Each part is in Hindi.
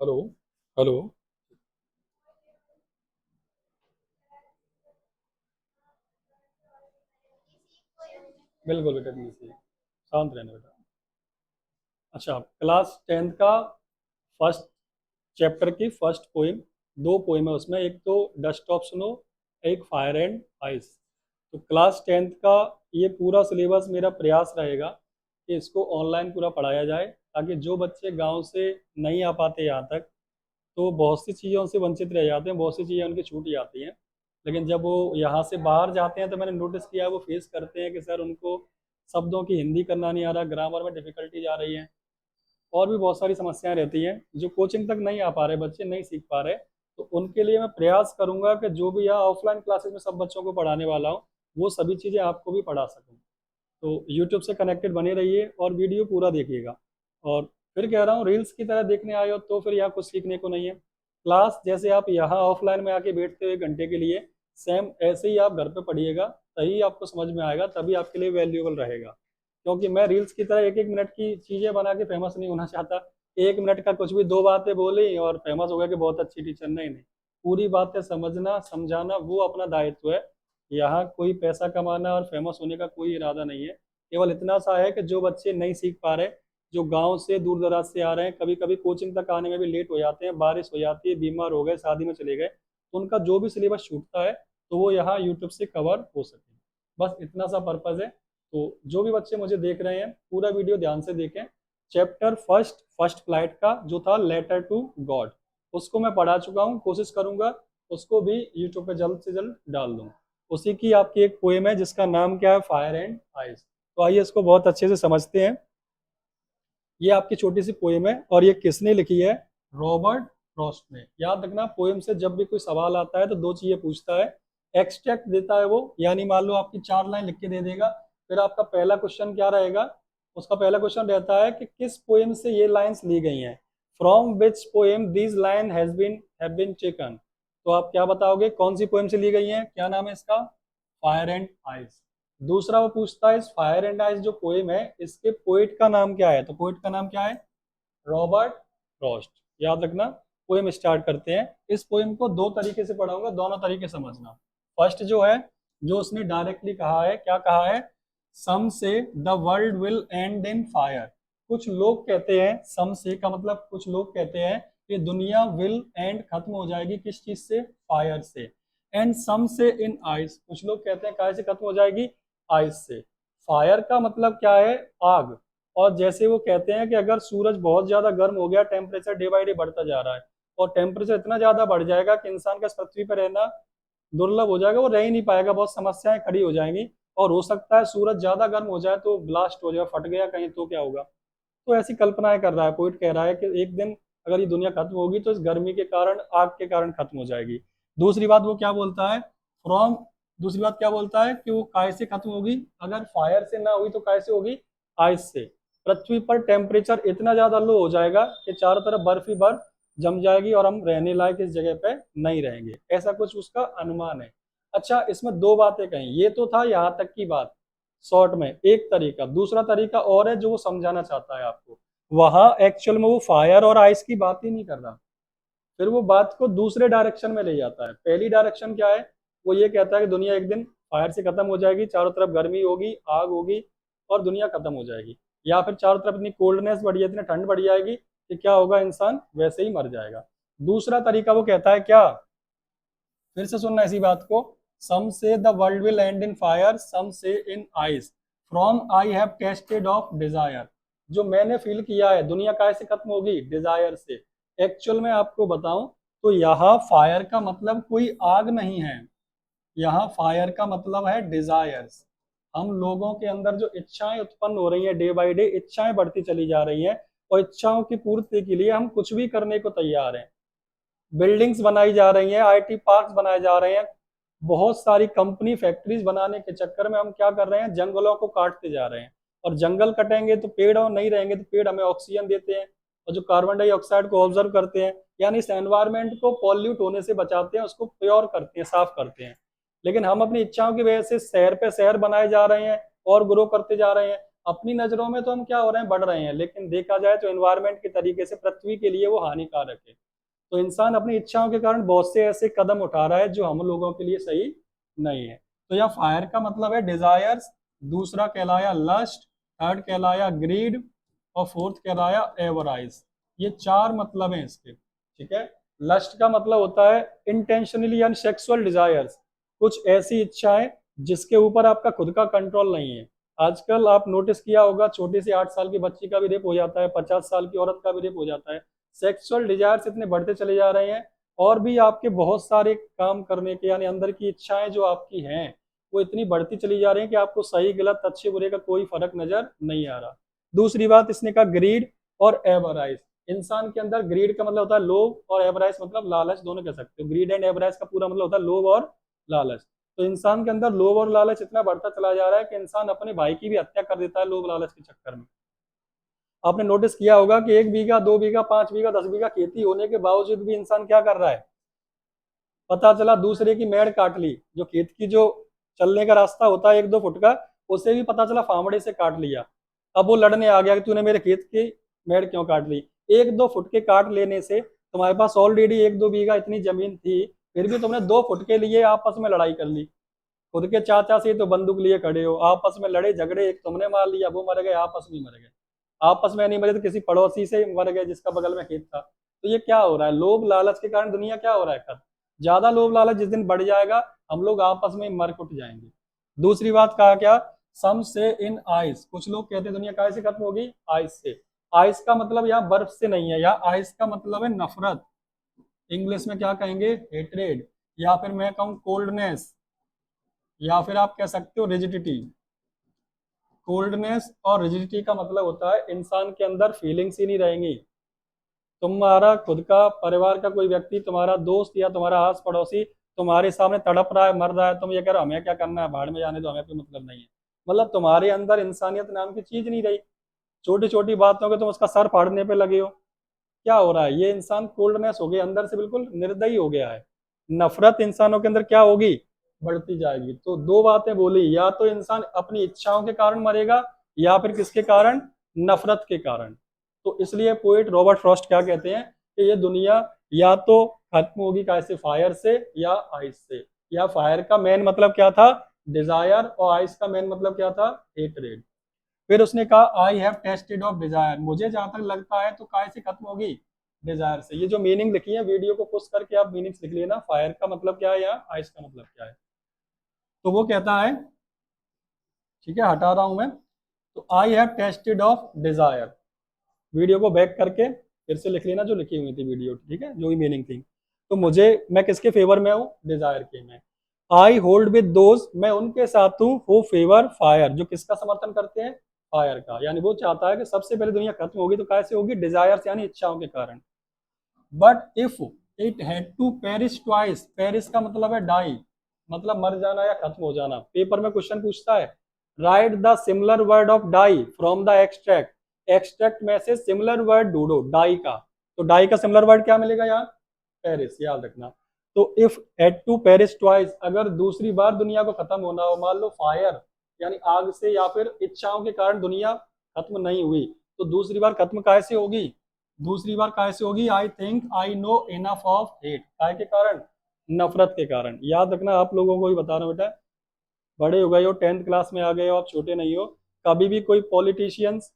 हेलो। हेलो। बिल्कुल बेटा, प्लीज शांत रहना बेटा। अच्छा, क्लास टेंथ का फर्स्ट चैप्टर की फर्स्ट पोइम, दो पोइम है उसमें, एक तो डस्ट ऑफ स्नो, एक फायर एंड आइस। तो क्लास टेंथ का ये पूरा सिलेबस मेरा प्रयास रहेगा कि इसको ऑनलाइन पूरा पढ़ाया जाए, ताकि जो बच्चे गांव से नहीं आ पाते यहाँ तक, तो बहुत सी चीज़ों से वंचित रह जाते हैं, बहुत सी चीज़ें उनकी छूट जाती हैं। लेकिन जब वो यहाँ से बाहर जाते हैं तो मैंने नोटिस किया है वो फेस करते हैं कि सर उनको शब्दों की हिंदी करना नहीं आ रहा, ग्रामर में डिफिकल्टीज आ रही हैं, और भी बहुत सारी समस्याएं रहती हैं। जो कोचिंग तक नहीं आ पा रहे बच्चे, नहीं सीख पा रहे, तो उनके लिए मैं प्रयास करूंगा कि जो भी यहाँ ऑफलाइन क्लासेस में सब बच्चों को पढ़ाने वाला हूँ, वो सभी चीज़ें आपको भी पढ़ा सकूँ। तो यूट्यूब से कनेक्टेड बने रहिए और वीडियो पूरा देखिएगा। और फिर कह रहा हूँ, रील्स की तरह देखने आए हो तो फिर यहाँ कुछ सीखने को नहीं है। क्लास जैसे आप यहाँ ऑफलाइन में आके बैठते हुए घंटे के लिए, सेम ऐसे ही आप घर पे पढ़िएगा, तभी आपको समझ में आएगा, तभी आपके लिए वैल्यूएबल रहेगा। क्योंकि मैं रील्स की तरह एक एक मिनट की चीज़ें बना के फेमस नहीं होना चाहता। एक मिनट का कुछ भी दो बातें बोली और फेमस हो गया कि बहुत अच्छी टीचर, नहीं नहीं। पूरी बातें समझना समझाना वो अपना दायित्व है। यहाँ कोई पैसा कमाना और फेमस होने का कोई इरादा नहीं है। केवल इतना सा है कि जो बच्चे नहीं सीख पा रहे, जो गांव से दूर दराज से आ रहे हैं, कभी कभी कोचिंग तक आने में भी लेट हो जाते हैं, बारिश हो जाती है, बीमार हो गए, शादी में चले गए, तो उनका जो भी सिलेबस छूटता है तो वो यहाँ यूट्यूब से कवर हो सके। बस इतना सा पर्पज़ है। तो जो भी बच्चे मुझे देख रहे हैं, पूरा वीडियो ध्यान से देखें। चैप्टर फर्स्ट, फर्स्ट फ्लाइट का जो था लेटर टू गॉड, उसको मैं पढ़ा चुका हूँ, कोशिश करूंगा उसको भी यूट्यूब पे जल्द से जल्द डाल दूँ। उसी की आपकी एक पोएम है जिसका नाम क्या है, फायर एंड आइस। तो आइए इसको बहुत अच्छे से समझते हैं। ये आपकी छोटी सी पोएम है, और ये किसने लिखी है? रॉबर्ट फ्रॉस्ट ने। याद रखना, पोएम से जब भी कोई सवाल आता है तो दो चीजें पूछता है। एक्सट्रैक्ट देता है वो, यानी मान लो आपकी 4 लाइन लिख के दे देगा, फिर आपका पहला क्वेश्चन क्या रहेगा? उसका पहला क्वेश्चन रहता है कि किस पोएम से ये लाइंस ली गई हैं, from which poem these line have been taken. तो आप क्या बताओगे, कौन सी पोएम से ली गई है, क्या नाम है इसका? Fire and ice. दूसरा वो पूछता है, इस फायर एंड आइस जो पोएम है, इसके पोएट का नाम क्या है? तो पोएट का नाम क्या है? Robert Frost. याद रखना। पोएम स्टार्ट करते हैं। इस पोएम को दो तरीके से पढ़ाऊंगा, दोनों तरीके समझना। फर्स्ट जो है, जो उसने डायरेक्टली कहा है, क्या कहा है? सम say the world will end in fire. कुछ लोग कहते हैं, सम से का मतलब कुछ लोग कहते हैं कि दुनिया विल एंड खत्म हो जाएगी, किस चीज से? फायर से। And some say in ice, कुछ लोग कहते हैं काय से खत्म हो जाएगी? आइस से। फायर का मतलब क्या है? आग। और जैसे वो कहते हैं कि अगर सूरज बहुत ज्यादा गर्म हो गया, टेम्परेचर डे बाई डे बढ़ता जा रहा है, और टेम्परेचर इतना ज्यादा बढ़ जाएगा कि इंसान का इस पृथ्वी पर रहना दुर्लभ हो जाएगा, वो रह ही नहीं पाएगा, बहुत समस्याएं खड़ी हो जाएंगी। और हो सकता है सूरज ज्यादा गर्म हो जाए तो ब्लास्ट हो जाए, फट गया कहीं तो क्या होगा। तो ऐसी कल्पनाएं कर रहा है पोइट, कह रहा है कि एक दिन अगर ये दुनिया खत्म होगी तो इस गर्मी के कारण, आग के कारण खत्म हो जाएगी। दूसरी बात वो क्या बोलता है? फ्रॉम, दूसरी बात क्या बोलता है कि वो काय से खत्म होगी? अगर फायर से ना हुई तो काय से होगी? आइस से। पृथ्वी पर टेम्परेचर इतना ज्यादा लो हो जाएगा कि चारों तरफ बर्फ ही बर्फ जम जाएगी और हम रहने लायक इस जगह पे नहीं रहेंगे, ऐसा कुछ उसका अनुमान है। अच्छा, इसमें दो बातें कही, ये तो था यहाँ तक की बात शॉर्ट में एक तरीका। दूसरा तरीका और है जो वो समझाना चाहता है आपको। वहां एक्चुअल में वो फायर और आइस की बात ही नहीं कर रहा, फिर वो बात को दूसरे डायरेक्शन में ले जाता है। पहली डायरेक्शन क्या है? वो ये कहता है कि दुनिया एक दिन फायर से खत्म हो जाएगी, चारों तरफ गर्मी होगी, आग होगी, और दुनिया खत्म हो जाएगी। या फिर चारों तरफ इतनी कोल्डनेस बढ़ी, इतनी ठंड बढ़ जाएगी कि क्या होगा, इंसान वैसे ही मर जाएगा। दूसरा तरीका वो कहता है क्या? फिर से सुनना इसी बात को। Some say the world will end in fire, some say in ice, from I have tasted of desire. जो मैंने फील किया है, दुनिया कैसे खत्म होगी? डिजायर से। एक्चुअल में आपको बताऊं तो यहाँ फायर का मतलब कोई आग नहीं है, यहाँ फायर का मतलब है डिजायर्स। हम लोगों के अंदर जो इच्छाएं उत्पन्न हो रही हैं, डे बाय डे इच्छाएं बढ़ती चली जा रही हैं, और इच्छाओं की पूर्ति के लिए हम कुछ भी करने को तैयार हैं। बिल्डिंग्स बनाई जा रही हैं, आईटी पार्क्स बनाए जा रहे हैं, बहुत सारी कंपनी फैक्ट्रीज बनाने के चक्कर में हम क्या कर रहे हैं? जंगलों को काटते जा रहे हैं। और जंगल कटेंगे तो पेड़ और नहीं रहेंगे, तो पेड़ हमें ऑक्सीजन देते हैं, और जो कार्बन डाइऑक्साइड को ऑब्जर्व करते हैं, यानी इस एनवायरमेंट को पॉल्यूट होने से बचाते हैं, उसको प्योर करते हैं, साफ करते हैं। लेकिन हम अपनी इच्छाओं की वजह से शहर पे शहर बनाए जा रहे हैं और ग्रो करते जा रहे हैं, अपनी नजरों में तो हम क्या हो रहे हैं, बढ़ रहे हैं, लेकिन देखा जाए तो एनवायरमेंट के तरीके से पृथ्वी के लिए वो हानिकारक है। तो इंसान अपनी इच्छाओं के कारण बहुत से ऐसे कदम उठा रहा है जो हम लोगों के लिए सही नहीं है। तो यहाँ फायर का मतलब है डिजायर्स, दूसरा कहलाया लस्ट, थर्ड कहलाया ग्रीड, और फोर्थ कहलाया एवराइज। ये चार मतलब हैं इसके, ठीक है। लस्ट का मतलब होता है इंटेंशनली एंड सेक्सुअल डिजायर्स, कुछ ऐसी इच्छाएं जिसके ऊपर आपका खुद का कंट्रोल नहीं है। आजकल आप नोटिस किया होगा, छोटी सी 8 साल की बच्ची का भी रेप हो जाता है, 50 साल की औरत का भी रेप हो जाता है। सेक्सुअल डिजायर्स इतने बढ़ते चले जा रहे हैं, और भी आपके बहुत सारे काम करने के यानी अंदर की इच्छाएं जो आपकी हैं वो इतनी बढ़ती चली जा रही हैं कि आपको सही गलत अच्छे बुरे का कोई फर्क नजर नहीं आ रहा। दूसरी बात इसने कहा ग्रीड और एवराइज। इंसान के अंदर ग्रीड का मतलब होता है लोभ, और एवराइज मतलब लालच, दोनों कह सकते हो। ग्रीड एंड एवराइज का पूरा मतलब होता है लोभ और लालच। तो इंसान के अंदर लोभ और लालच इतना बढ़ता चला जा रहा है कि इंसान अपने भाई की भी हत्या कर देता है लोभ लालच के चक्कर में। आपने नोटिस किया होगा कि 1 बीघा 2 बीघा 5 बीघा 10 बीघा खेती होने के बावजूद भी इंसान क्या कर रहा है, पता चला दूसरे की मेड़ काट ली, जो खेत की जो चलने का रास्ता होता है 1-2 फुट का, उसे भी पता चला फावड़े से काट लिया। अब वो लड़ने आ गया कि तूने मेरे खेत की मेड़ क्यों काट ली। 1-2 फुट के काट लेने से तुम्हारे पास ऑलरेडी 1-2 बीघा इतनी जमीन थी, फिर भी तुमने 2 फुट के लिए आपस में लड़ाई कर ली। खुद के चाचा से तो बंदूक लिए खड़े हो, आपस में लड़े झगड़े, एक तुमने मार लिया, वो मर गए, आपस में मर गए। आपस में नहीं मरे तो किसी पड़ोसी से मर गए जिसका बगल में खेत था। तो ये क्या हो रहा है, लोभ लालच के कारण दुनिया क्या हो रहा है, खत्म। ज्यादा लोभ लालच जिस दिन बढ़ जाएगा, हम लोग आपस में मर कुट जाएंगे। दूसरी बात कहा क्या, सम से इन आइस, कुछ लोग कहते हैं दुनिया काय से खत्म होगी, आइस से। आइस का मतलब यहाँ बर्फ से नहीं है, यहाँ आइस का मतलब है नफरत, इंग्लिश में क्या कहेंगे, हेट्रेड, या फिर मैं कहूँ कोल्डनेस, या फिर आप कह सकते हो रिजिडिटी। कोल्डनेस और रिजिडिटी का मतलब होता है इंसान के अंदर फीलिंग्स ही नहीं रहेंगी। तुम्हारा खुद का परिवार का कोई व्यक्ति, तुम्हारा दोस्त या तुम्हारा आस पड़ोसी तुम्हारे सामने तड़प रहा है, मर रहा है, तुम ये कह रहे हो हमें क्या करना है, भाड़ में जाने दो, हमें कोई मतलब नहीं है। मतलब तुम्हारे अंदर इंसानियत नाम की चीज नहीं रही। छोटी छोटी बातों के तुम उसका सर फाड़ने पे लगे हो। क्या हो रहा है, ये इंसान कोल्डनेस हो गया, अंदर से बिल्कुल निर्दयी हो गया है। नफरत इंसानों के अंदर क्या होगी, बढ़ती जाएगी। तो दो बातें बोली, या तो इंसान अपनी इच्छाओं के कारण मरेगा, या फिर किसके कारण, नफरत के कारण। तो इसलिए पोएट रॉबर्ट फ्रॉस्ट क्या कहते हैं कि ये दुनिया या तो खत्म होगी कैसे, फायर से या आइस से। या फायर का मेन मतलब क्या था, डिजायर, और आइस का मेन मतलब क्या था, हेटरेड। फिर उसने कहा आई हैव टेस्टेड ऑफ डिजायर, मुझे जहां तक लगता है तो काय से खत्म होगी, डिजायर से। ये जो मीनिंग लिखी है, वीडियो को पुश करके आप मीनिंग्स लिख लेना, फायर का मतलब क्या है या आइस का मतलब क्या है। तो वो कहता है, ठीक है हटा रहा हूं मैं, तो आई have tasted of Dzire, video को बैक करके फिर से लिख लेना जो लिखी हुई थी वीडियो, ठीक है, जो भी मीनिंग थी। तो मुझे, मैं किसके फेवर में हूँ, डिजायर के में। आई होल्ड विद दोज, मैं उनके साथ हूँ, वो फेवर फायर, जो किसका समर्थन करते हैं, फायर का। यानी वो चाहता है कि सबसे पहले दुनिया खत्म होगी तो कैसे होगी, डिजायर्स यानी इच्छाओं के कारण। But if it had to perish twice, perish का मतलब है डाई, मतलब मर जाना या खत्म हो जाना। पेपर में क्वेश्चन पूछता है, write the similar word of die from the extract, extract में से सिमिलर वर्ड ढूंढो डाई का। तो डाई का सिमिलर वर्ड क्या मिलेगा यहाँ, पेरिस, याद रखना। तो if had to perish twice, अगर दूसरी बार दुनिया को खत्म होना हो, मान लो फायर यानी आग से या फिर इच्छाओं के कारण दुनिया खत्म नहीं हुई, तो दूसरी बार खत्म कैसे होगी, दूसरी बार कैसे होगी, I think I know enough of hate, काय के कारण, नफरत के कारण। याद रखना, आप लोगों को भी बता रहा हूँ बेटा, बड़े हो गए हो, 10th क्लास में आ गए हो, आप छोटे नहीं हो। कभी भी कोई पॉलिटिशियंस,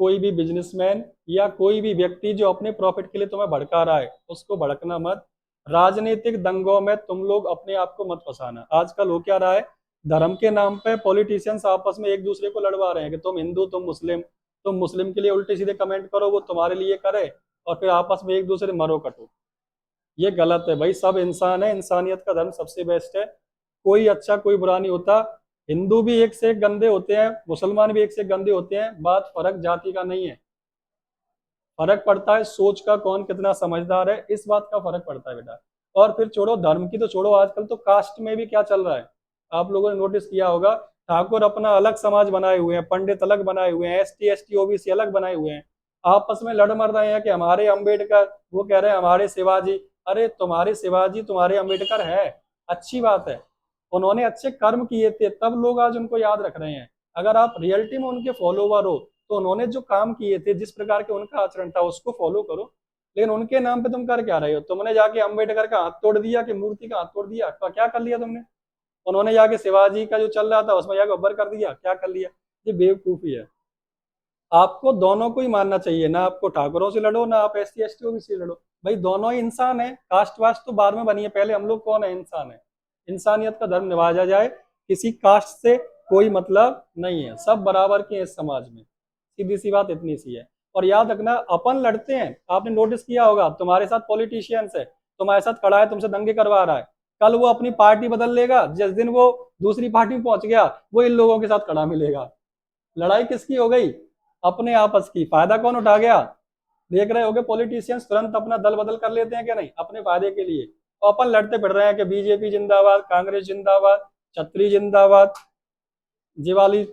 कोई भी बिजनेसमैन, या कोई भी व्यक्ति जो अपने प्रॉफिट के लिए तुम्हें भड़का रहा है, उसको भड़कना मत। राजनीतिक दंगों में तुम लोग अपने आप को मत फंसाना। आजकल हो क्या रहा है, धर्म के नाम पे पॉलिटिशियंस आपस में एक दूसरे को लड़वा रहे हैं कि तुम हिंदू तुम मुस्लिम, तुम मुस्लिम के लिए उल्टे सीधे कमेंट करो, वो तुम्हारे लिए करे, और फिर आपस में एक दूसरे मरो कटो। ये गलत है भाई, सब इंसान है, इंसानियत का धर्म सबसे बेस्ट है, कोई अच्छा कोई बुरा नहीं होता। हिंदू भी एक से एक गंदे होते हैं, मुसलमान भी एक से एक गंदे होते हैं, बात फर्क जाति का नहीं है, फर्क पड़ता है सोच का, कौन कितना समझदार है, इस बात का फर्क पड़ता है बेटा। और फिर छोड़ो धर्म की, तो छोड़ो, आजकल तो कास्ट में भी क्या चल रहा है, आप लोगों ने नोटिस किया होगा, ठाकुर अपना अलग समाज बनाए हुए हैं, पंडित अलग बनाए हुए हैं, एसटी एसटी ओबीसी अलग बनाए हुए हैं, आपस में लड़ मर रहे हैं कि हमारे अंबेडकर, वो कह रहे हैं हमारे शिवाजी। अरे तुम्हारे शिवाजी तुम्हारे अंबेडकर है, अच्छी बात है, उन्होंने अच्छे कर्म किए थे, तब लोग आज उनको याद रख रहे हैं। अगर आप रियलिटी में उनके फॉलोवर हो तो उन्होंने जो काम किए थे, जिस प्रकार के उनका आचरण था, उसको फॉलो करो। लेकिन उनके नाम पे तुम कर क्या रहे हो? तुमने जाके अम्बेडकर का हाथ तोड़ दिया कि मूर्ति का हाथ तोड़ दिया? क्या कर लिया तुमने? उन्होंने जाके शिवाजी का जो चल रहा था उसमें जाके अब्बर कर दिया? क्या कर लिया? ये बेवकूफी है। आपको दोनों को ही मानना चाहिए, ना आपको ठाकुरों से लड़ो, ना आप SC ST OBC से लड़ो। भाई दोनों ही इंसान है, कास्ट वास्ट तो बाद में बनी है, पहले हम लोग कौन है? इंसान है। इंसानियत का धर्म निभाया जाए, किसी कास्ट से कोई मतलब नहीं है, सब बराबर के हैं इस समाज में। सीधी सी बात इतनी सी है। और याद रखना, अपन लड़ते हैं, आपने नोटिस किया होगा, तुम्हारे साथ पॉलिटिशियंस है, तुम्हारे साथ खड़ा है, तुमसे दंगे करवा रहा है, कल वो अपनी पार्टी बदल लेगा, जिस दिन वो दूसरी पार्टी में पहुंच गया वो इन लोगों के साथ खड़ा मिलेगा। लड़ाई किसकी हो गई? अपने आपस की। फायदा कौन उठा गया? देख रहे होगे पॉलिटिशियंस तुरंत अपना दल बदल कर लेते हैं, क्या नहीं, अपने फायदे के लिए। और अपन लड़ते फिर रहे हैं कि बीजेपी जिंदाबाद, कांग्रेस जिंदाबाद, छत्री जिंदाबाद, ये वाली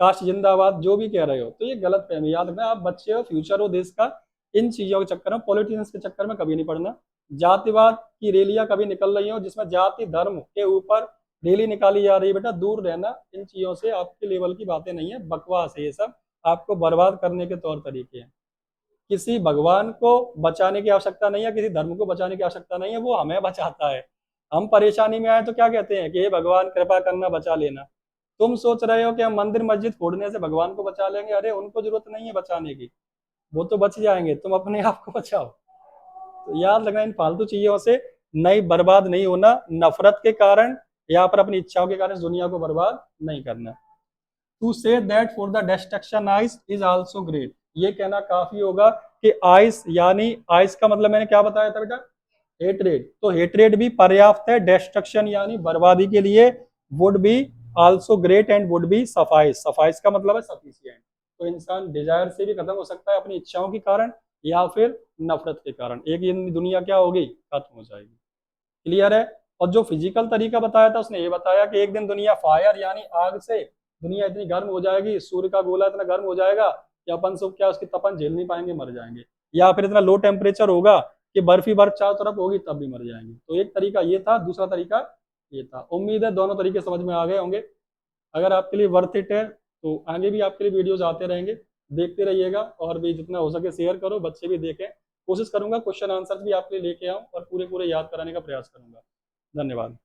कास्ट जिंदाबाद, जो भी कह रहे हो। तो ये गलत फहमी। याद रखना, आप बच्चे हो, फ्यूचर हो देश का, इन चीजों के चक्कर में, पॉलिटिशियंस के चक्कर में कभी नहीं पड़ना। जातिवाद की रैलियां कभी निकल रही हो जिसमें जाति धर्म के ऊपर रैली निकाली जा रही है, बेटा दूर रहना इन चीजों से। आपके लेवल की बातें नहीं है, बकवास है ये सब, आपको बर्बाद करने के तौर तरीके हैं। किसी भगवान को बचाने की आवश्यकता नहीं है, किसी धर्म को बचाने की आवश्यकता नहीं है, वो हमें बचाता है। हम परेशानी में आए तो क्या कहते हैं कि हे भगवान कृपा करना, बचा लेना। तुम सोच रहे हो कि हम मंदिर मस्जिद फोड़ने से भगवान को बचा लेंगे? अरे उनको जरूरत नहीं है बचाने की, वो तो बच जाएंगे, तुम अपने आप को बचाओ। तो याद रखना, इन फालतू चीजों से नहीं, बर्बाद नहीं होना, नफरत के कारण या फिर अपनी इच्छाओं के कारण इस दुनिया को बर्बाद नहीं करना। To say that for the destruction ice is also great, ये कहना काफी होगा कि आइस, यानी आइस का मतलब मैंने क्या बताया था बेटा? हेट्रेड। तो हेट्रेड भी पर्याप्त है, डिस्ट्रक्शन यानी बर्बादी के लिए would be also great and would be suffice. Suffice का मतलब है सफिशिएंट। तो इंसान डिजायर से भी खत्म हो सकता है अपनी इच्छाओं के कारण या फिर नफरत के कारण, एक ये दुनिया क्या होगी, खत्म हो जाएगी। क्लियर है? और जो फिजिकल तरीका बताया था उसने ये बताया कि एक दिन दुनिया फायर यानी आग से, दुनिया इतनी गर्म हो जाएगी, सूर्य का गोला इतना गर्म हो जाएगा कि अपन सब क्या उसकी तपन झेल नहीं पाएंगे, मर जाएंगे। या फिर इतना लो टेम्परेचर होगा कि बर्फ ही बर्फ चारों तरफ होगी, तब भी मर जाएंगे। तो एक तरीका ये था, दूसरा तरीका ये था। उम्मीद है दोनों तरीके समझ में आ गए होंगे। अगर आपके लिए वर्थ इट है तो आगे भी आपके लिए वीडियोज आते रहेंगे, देखते रहिएगा। और भी जितना हो सके शेयर करो, बच्चे भी देखें। कोशिश करूंगा क्वेश्चन आंसर भी आपके लिए लेके आऊं और पूरे पूरे याद कराने का प्रयास करूंगा। धन्यवाद।